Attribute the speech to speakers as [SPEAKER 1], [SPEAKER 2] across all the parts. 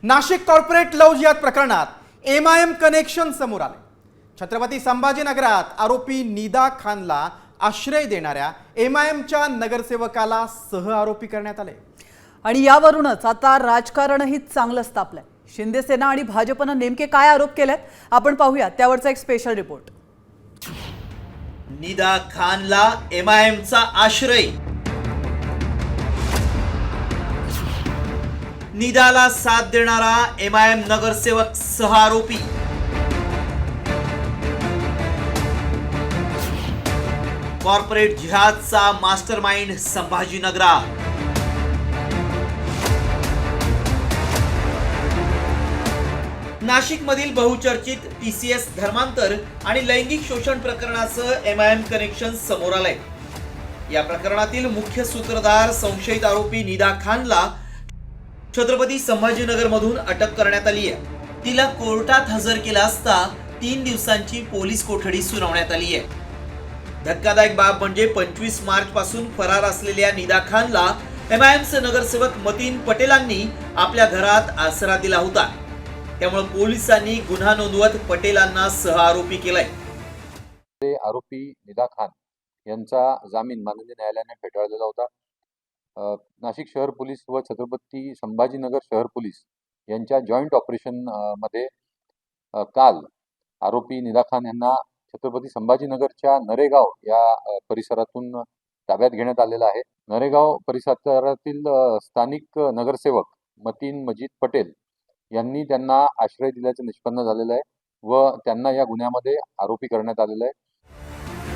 [SPEAKER 1] Nashik corporate love जिहाद प्रकरणात MIM connection समोर आले। छत्रपती संभाजीनगरात आरोपी निदा खानला आश्रय देणाऱ्या एमआयएमच्या नगरसेवकाला सह आरोपी करण्यात आले
[SPEAKER 2] आणि यावरूनच आता राजकारणही चांगलंच तापलंय। शिंदे सेना आणि भाजपने नेमके काय आरोप केलेत आपण पाहूया, त्यावरचा एक स्पेशल रिपोर्ट।
[SPEAKER 3] निदा खानला एमआयएमचा आश्रय, निदाला साथ देणारा एमआयएम नगरसेवक सह आरोपी, कॉर्पोरेट जिहादचा मास्टरमाइंड संभाजीनगरात। नाशिकमधील बहुचर्चित टीसीएस धर्मांतर आणि लैंगिक शोषण प्रकरणाचं एमआयएम कनेक्शन समोर आलंय। या प्रकरणातील मुख्य सूत्रधार संशयित आरोपी निदा खानला छत्रपती संभाजीनगर मधून अटक करण्यात आली आहे। तिला कोर्टात हजर केला असता 3 दिवसांची पोलीस कोठडी सुनावण्यात आली आहे। धक्कादायक बाब म्हणजे 25 मार्च पासून फरार असलेल्या निदा खानला एमआयएमचे नगरसेवक मतीन पटेलांनी आपल्या घरात आसरा दिला होता। त्यामुळे पोलिसांनी गुन्हा नोंदवत पटेलांना सह आरोपी केलाय।
[SPEAKER 4] आरोपी निदा खान यांचा जामीन माननीय न्यायालयाने फेटाळलेला होता। नाशिक शहर पोलीस व छत्रपती संभाजीनगर शहर पोलीस यांच्या जॉईंट ऑपरेशन मध्ये काल आरोपी निदा खान यांना छत्रपती संभाजीनगरच्या नरेगाव या परिसरातून ताब्यात घेण्यात आलेला आहे। नरेगाव परिसरातील स्थानिक नगरसेवक मतीन मजीद पटेल यांनी त्यांना आश्रय दिल्याचे निष्पन्न झालेलं आहे व त्यांना या गुन्ह्यामध्ये आरोपी करण्यात आलेलं आहे।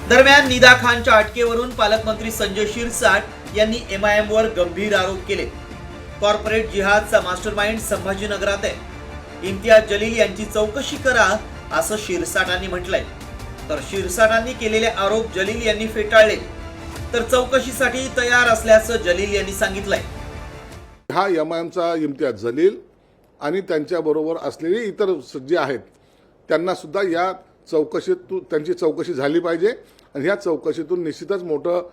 [SPEAKER 3] दरम्यान निदा खानच्या अटकेवरून पालकमंत्री संजय शिरसाट यांनी एमआयएम वर गंभीर आरोप केले। कॉर्पोरेट जिहादचा मास्टरमाइंड संभाजीनगरात आहे, इम्तियाज जलील यांची चौकशी करा असं शिरसाटांनी म्हटलंय। तर शिरसाटांनी केलेले आरोप जलील यांनी फेटाळले, तर चौकशीसाठी तयार असल्याचं जलील यांनी सांगितलंय।
[SPEAKER 5] हा एमआयएमचा इम्तियाज जलील आणि त्यांच्या बरोबर असलेले इतर जे आहेत त्यांना सुद्धा या चौकशीतून त्यांची चौकशी झाली पाहिजे आणि ह्या चौकशीतून निश्चितच मोठं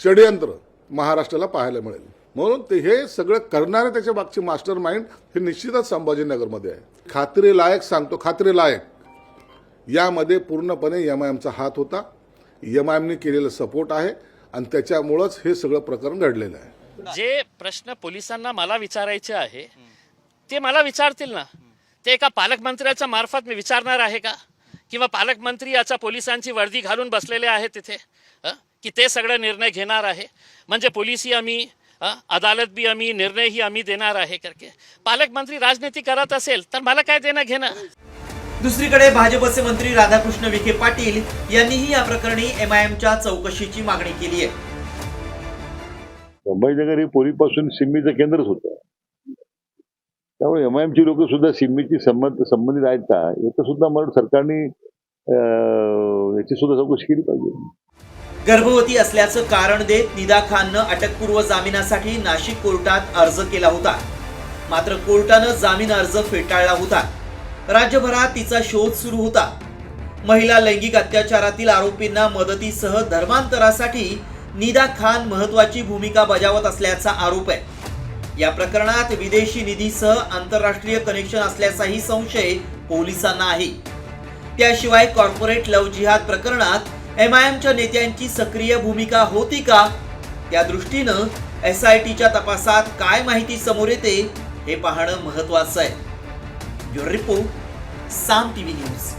[SPEAKER 5] षडयंत्र महाराष्ट्राला पाहायला मिळेल। म्हणून ते हे सगळं करणारे त्याच्या मागचे मास्टर माइंड हे निश्चितच संभाजीनगरमध्ये आहे। खात्रीलायक सांगतो, खात्रीलायक यामध्ये पूर्णपणे एमआयएमचा हात होता, एमआयएमने केलेला सपोर्ट आहे आणि त्याच्यामुळेच हे सगळं प्रकरण घडलेलं आहे।
[SPEAKER 6] जे प्रश्न पोलिसांना मला विचारायचे आहे ते मला विचारतील ना, ते एका पालकमंत्र्याच्या मार्फत मी विचारणार आहे का? किंवा पालकमंत्री याचा पोलिसांची वर्दी घालून बसलेले आहेत तिथे की ते सगळं निर्णय घेणार आहे? म्हणजे पोलिसही आम्ही, अदालत भी आम्ही, निर्णयही आम्ही देणार आहे करके पालकमंत्री राजनीती करत असेल तर मला काय देणं घेणं?
[SPEAKER 3] दुसरीकडे भाजपचे मंत्री राधाकृष्ण विखे पाटील यांनीही या प्रकरणी एमआयएमच्या चौकशीची मागणी केली आहे।
[SPEAKER 7] संभाजीनगर हे पूर्वीपासून सिम्मीचं केंद्रच होतं, त्यामुळे एमआयएमची लोक सुद्धा सिम्मीची संबंधित आहेत का याचं सुद्धा मला सरकारने याची सुद्धा चौकशी केली पाहिजे।
[SPEAKER 3] गर्भवती असल्याचं कारण देत निदा खाननं अटकपूर्व जामिनासाठी नाशिक कोर्टात अर्ज केला होता, मात्र कोर्टानं जामीन अर्ज फेटाळला होता। राज्यभरात तिचा शोध सुरू होता। महिला लैंगिक अत्याचारातील आरोपींना मदतीसह धर्मांतरासाठी निदा खान महत्वाची भूमिका बजावत असल्याचा आरोप आहे। या प्रकरणात विदेशी निधीसह आंतरराष्ट्रीय कनेक्शन असल्याचाही संशय पोलिसांना आहे। त्याशिवाय कॉर्पोरेट लव्ह जिहाद प्रकरणात एमआयएमच्या नेत्यांची सक्रिय भूमिका होती का, त्या दृष्टीनं एसआयटीच्या तपासात काय माहिती समोर येते हे पाहणं महत्त्वाचं आहे। ब्युरो रिपोर्ट, साम टीव्ही न्यूज।